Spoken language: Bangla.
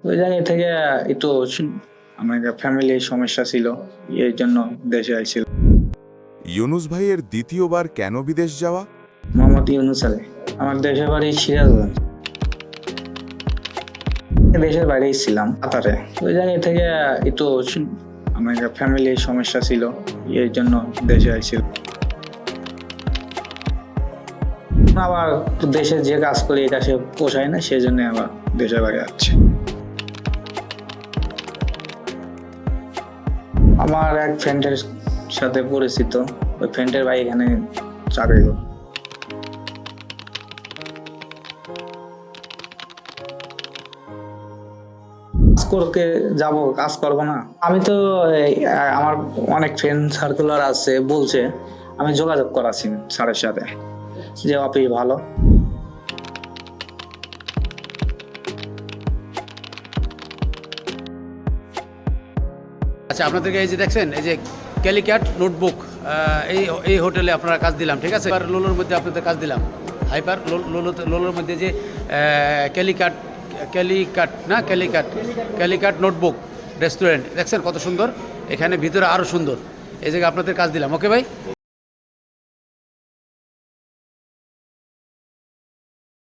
ওই জায়গা থেকে একটু আমার ফ্যামিলির সমস্যা ছিল, এর জন্য দেশে আইছিল। ইউনুস ভাইয়ের দ্বিতীয়বার কেন বিদেশ যাওয়া? মোহাম্মদ ইউনুস আলী। আমার দেশের বাড়ি সিরাজগঞ্জ। দেশের বাইরেই ছিলাম কাতারে। ওই জায়গা থেকে একটু আমার ফ্যামিলির সমস্যা ছিল, এর জন্য দেশে আইছিল। আবার দেশে যে কাজ করি এই কাছে পোষায় না, সেই জন্য আবার দেশের বাইরে যাচ্ছে। আমার এক ফ্রেন্ডের সাথে পরিচিত, ওই ফ্রেন্ডের ভাই এখানে চাকরি করে। করতে যাব, কাজ করবো না? আমি তো আমার অনেক ফ্রেন্ড সার্কুলার আছে, বলছে আমি যোগাযোগ করাছি স্যারের সাথে যে অফিস ভালো। আচ্ছা, আপনাদেরকে এই যে দেখছেন, এই যে ক্যালিক্যাট নোটবুক, এই এই হোটেলে আপনারা কাজ দিলাম, ঠিক আছে। এবার লোলোর মধ্যে আপনাদের কাজ দিলাম, হাইপার লোলোর মধ্যে যে ক্যালিক্যাট নোটবুক রেস্টুরেন্ট দেখছেন কত সুন্দর। এখানে ভিতরে আরও সুন্দর। এই জায়গায় আপনাদের কাজ দিলাম। ওকে ভাই।